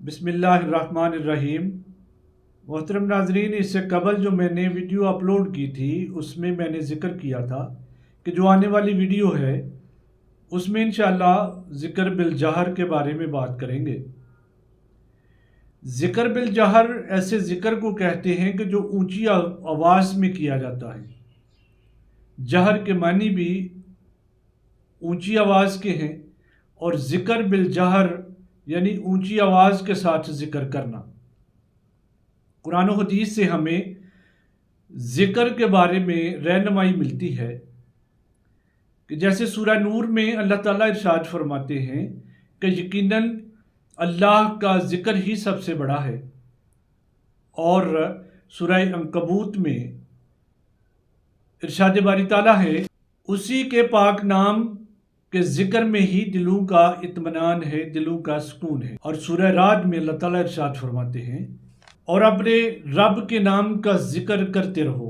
बिस्मिल्लाहिर्रहमानिर्रहीम। मोहतरम नाजरीन, इससे कबल जो मैंने वीडियो अपलोड की थी उसमें मैंने ज़िक्र किया था कि जो आने वाली वीडियो है उसमें इंशाअल्लाह ज़िक्र बिल जहर के बारे में बात करेंगे। ज़िक्र बिल जहर ऐसे ज़िक्र को कहते हैं कि जो ऊंची आवाज़ में किया जाता है। जहर के मानी भी ऊंची आवाज़ के हैं और ज़िक्र बिल जहर यानी ऊंची आवाज़ के साथ ज़िक्र करना। कुरान और हदीस से हमें ज़िक्र के बारे में रहनुमाई मिलती है कि जैसे सूरह नूर में अल्लाह ताला इरशाद फरमाते हैं कि यकीनन अल्लाह का ज़िक्र ही सबसे बड़ा है, और सूरह अंकबूत में इरशाद बारी ताला है उसी के पाक नाम के ज़िक्र में ही दिलों का इत्मीनान है, दिलों का सुकून है। और सूरह राद में अल्लाह ताला इरशाद फरमाते हैं और अपने रब के नाम का जिक्र करते रहो।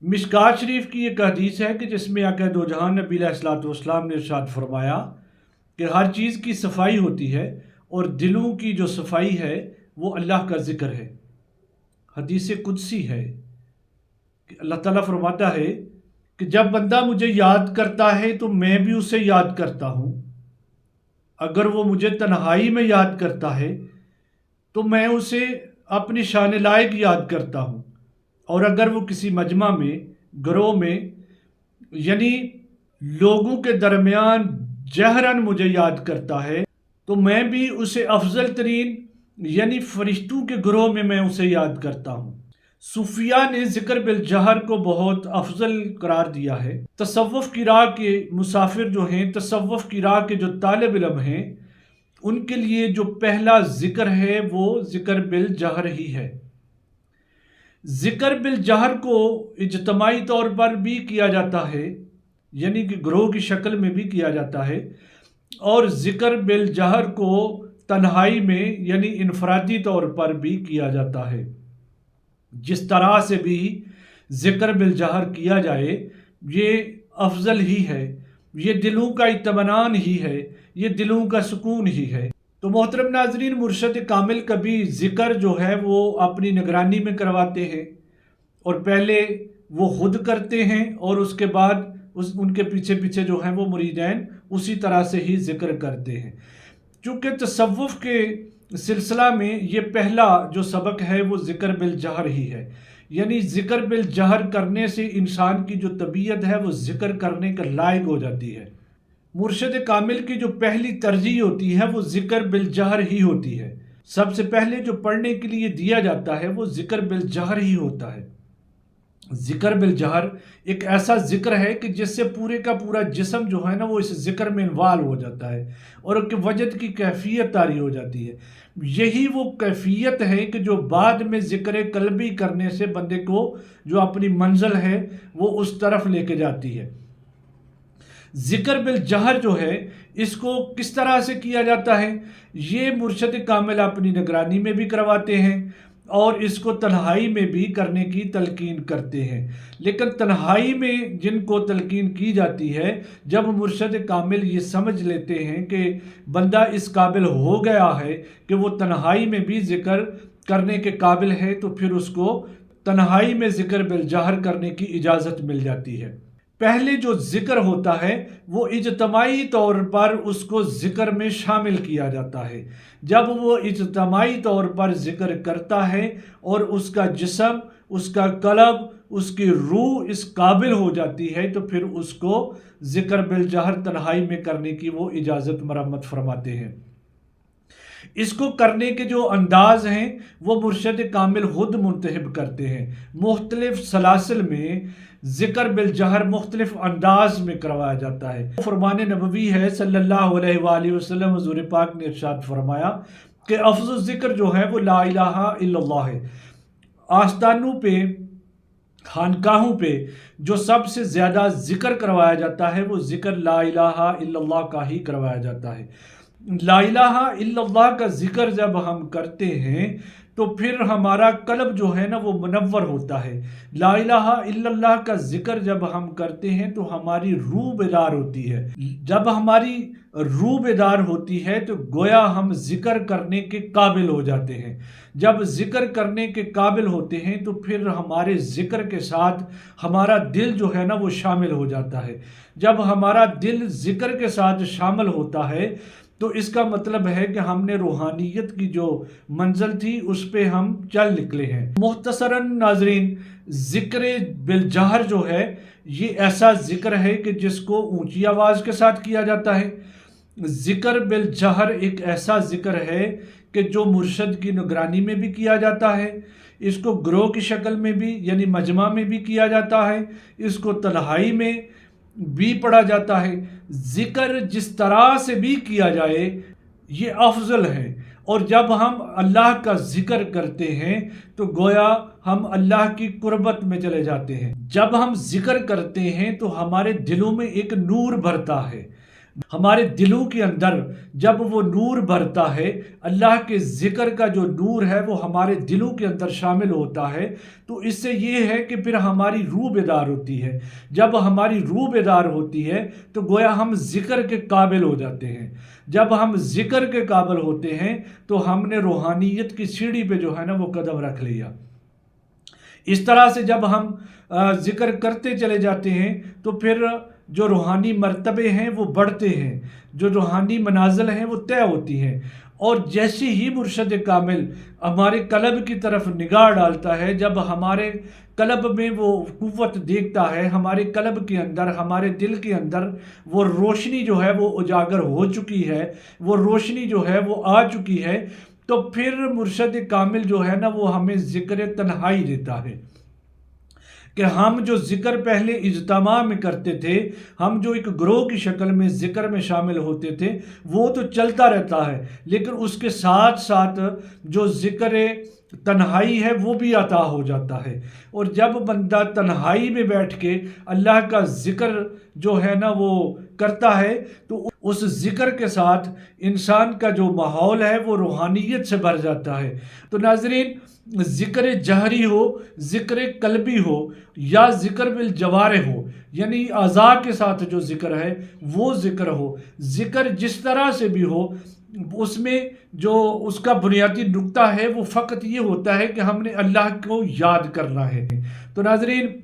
मिशकात शरीफ की एक हदीस है कि जिसमें आका दो जहान नबी अलैहिस्सलाम ने इरशाद फरमाया कि हर चीज़ की सफाई होती है और दिलों की जो सफाई है वो अल्लाह का जिक्र है। हदीस कुदसी है कि अल्लाह ताला फरमाता है कि जब बंदा मुझे याद करता है तो मैं भी उसे याद करता हूँ। अगर वो मुझे तन्हाई में याद करता है तो मैं उसे अपनी शान लायक याद करता हूँ, और अगर वो किसी मजमा में, घरों में यानी लोगों के दरमियान जहरन मुझे याद करता है तो मैं भी उसे अफजल तरीन यानी फरिश्तों के ग्रोह में मैं उसे याद करता हूँ। सूफिया ने ज़िक्र बिल जहर को बहुत अफजल करार दिया है। तसव्वुफ़ की राह के मुसाफिर जो हैं, तसव्वुफ़ की राह के जो तालिब इल्म हैं, उनके लिए जो पहला ज़िक्र है वो ज़िक्र बिल जहर ही है। ज़िक्र बिल जहर को इज्तमाई तौर पर भी किया जाता है, यानी कि ग्रोह की शक्ल में भी किया जाता है, और ज़िक्र बिल जहर को तन्हाई में यानी इनफरादी तौर पर भी किया जाता है। जिस तरह से भी ज़िक्र बिल जहर किया जाए ये अफजल ही है, ये दिलों का इत्मीनान ही है, ये दिलों का सुकून ही है। तो मोहतरम नाजरीन, मुर्शद कामिल कभी ज़िक्र जो है वो अपनी निगरानी में करवाते हैं और पहले वो खुद करते हैं और उसके बाद उनके पीछे पीछे जो है वो मुरीदैन उसी तरह से ही ज़िक्र करते हैं। चूँकि तसव्वुफ़ के सिलसिला में ये पहला जो सबक है वो ज़िक्र बिल जहर ही है, यानी ज़िक्र बिल जहर करने से इंसान की जो तबीयत है वो ज़िक्र करने का लायक हो जाती है। मुर्शिद कामिल की जो पहली तरजीह होती है वो ज़िक्र बिल जहर ही होती है। सबसे पहले जो पढ़ने के लिए दिया जाता है वो ज़िक्र बिल जहर ही होता है। ज़िक्र बिल जहर एक ऐसा ज़िक्र है कि जिससे पूरे का पूरा जिस्म जो है ना वो इस ज़िक्र में इन्वॉल्व हो जाता है और उसके वजद की कैफियत तारी हो जाती है। यही वो कैफियत है कि जो बाद में ज़िक्र कल्बी करने से बंदे को जो अपनी मंजिल है वो उस तरफ लेके जाती है। ज़िक्र बिल जहर जो है इसको किस तरह से किया जाता है, ये मुर्शिद कामिल अपनी निगरानी में भी करवाते हैं और इसको तन्हाई में भी करने की तलकीन करते हैं। लेकिन तन्हाई में जिनको तलकीन की जाती है, जब मुर्शिद कामिल ये समझ लेते हैं कि बंदा इस काबिल हो गया है कि वो तन्हाई में भी ज़िक्र करने के काबिल है, तो फिर उसको तन्हाई में ज़िक्र बिल जहर करने की इजाज़त मिल जाती है। पहले जो ज़िक्र होता है वो इज्तमाई तौर पर उसको ज़िक्र में शामिल किया जाता है। जब वो इज्तमाई तौर पर ज़िक्र करता है और उसका जिस्म, उसका कल्ब, उसकी रूह इस काबिल हो जाती है तो फिर उसको ज़िक्र बिल जहर तन्हाई में करने की वो इजाज़त मरम्मत फरमाते हैं। इसको करने के जो अंदाज हैं वो मुर्शिद कामिल खुद मुंतखब करते हैं। मुख्तलिफ सलासिल में ज़िक्र बिल जहर मुख्तलिफ अंदाज में करवाया जाता है। फरमान नबवी है सल्लल्लाहु अलैहि वसल्लम, हुज़ूर पाक ने इरशाद फरमाया कि अफ़ज़ल ज़िक्र जो है वो ला इलाहा इल्लल्लाह है। आस्तानों पे, खानकाहों पे जो सबसे ज़्यादा ज़िक्र करवाया जाता है वो ज़िक्र ला इलाहा इल्लल्लाह का ही करवाया जाता है। ला इलाहा इल्लल्लाह का जिक्र जब हम करते हैं तो फिर हमारा कल्ब जो है ना वो मुनव्वर होता है। ला इलाहा इल्लल्लाह का जिक्र जब हम करते हैं तो हमारी रूह बेदार होती है। जब हमारी रूह बेदार होती है तो गोया हम जिक्र करने के काबिल हो जाते हैं। जब जिक्र करने के काबिल होते हैं तो फिर हमारे जिक्र के साथ हमारा दिल जो है ना वो शामिल हो जाता है। जब हमारा दिल जिक्र के साथ शामिल होता है तो इसका मतलब है कि हमने रूहानियत की जो मंजिल थी उस पे हम चल निकले हैं। मुख्तसरन नाजरीन, ज़िक्र बिलजहर जो है ये ऐसा ज़िक्र है कि जिसको ऊंची आवाज़ के साथ किया जाता है। ज़िक्र बिलजहर एक ऐसा ज़िक्र है कि जो मुर्शद की निगरानी में भी किया जाता है, इसको ग्रोह की शक्ल में भी यानी मजमा में भी किया जाता है, इसको तन्हाई में भी पढ़ा जाता है। ज़िक्र जिस तरह से भी किया जाए ये अफजल है। और जब हम अल्लाह का ज़िक्र करते हैं तो गोया हम अल्लाह की कुर्बत में चले जाते हैं। जब हम ज़िक्र करते हैं तो हमारे दिलों में एक नूर भरता है। हमारे दिलों के अंदर जब वो नूर भरता है, अल्लाह के ज़िक्र का जो नूर है वो हमारे दिलों के अंदर शामिल होता है, तो इससे ये है कि फिर हमारी रूह बेदार होती है। जब हमारी रूह बेदार होती है तो गोया हम ज़िक्र के काबिल हो जाते हैं। जब हम ज़िक्र के काबिल होते हैं तो हमने रूहानियत की सीढ़ी पे जो है ना वो कदम रख लिया। इस तरह से जब हम ज़िक्र करते चले जाते हैं तो फिर जो रूहानी मर्तबे हैं वो बढ़ते हैं, जो रूहानी मनाजिल हैं वो तय होती हैं। और जैसे ही मुर्शद कामिल हमारे कल्ब की तरफ निगाह डालता है, जब हमारे कल्ब में वो कुव्वत देखता है, हमारे कल्ब के अंदर, हमारे दिल के अंदर वो रोशनी जो है वो उजागर हो चुकी है, वो रोशनी जो है वो आ चुकी है, तो फिर मुर्शद कामिल जो है ना वो हमें ज़िक्र तन्हाई देता है कि हम जो ज़िक्र पहले इज्तिमा में करते थे, हम जो एक ग्रोह की शक्ल में ज़िक्र में शामिल होते थे वो तो चलता रहता है, लेकिन उसके साथ साथ जो ज़िक्र तन्हाई है वो भी अता हो जाता है। और जब बंदा तन्हाई में बैठ के अल्लाह का ज़िक्र जो है ना वो करता है तो उस ज़िक्र के साथ इंसान का जो माहौल है वो रूहानियत से भर जाता है। तो नाज़रीन, ज़िक्र जहरी हो, ज़िक्र कल्बी हो या ज़िक्र बिल जवारे हो, यानी अज़ा के साथ जो ज़िक्र है वो ज़िक्र हो, ज़िक्र जिस तरह से भी हो, उसमें जो उसका बुनियादी नुक्ता है वो फ़कत ये होता है कि हमने अल्लाह को याद करना है। तो नाज़रीन,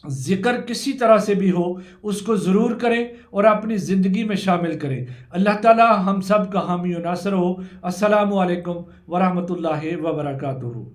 ज़िक्र किसी तरह से भी हो उसको ज़रूर करें और अपनी ज़िंदगी में शामिल करें। अल्लाह ताला हम सब का हामी व नासर हो। अस्सलामु अलैकुम व रहमतुल्लाहि व बरकातुहू।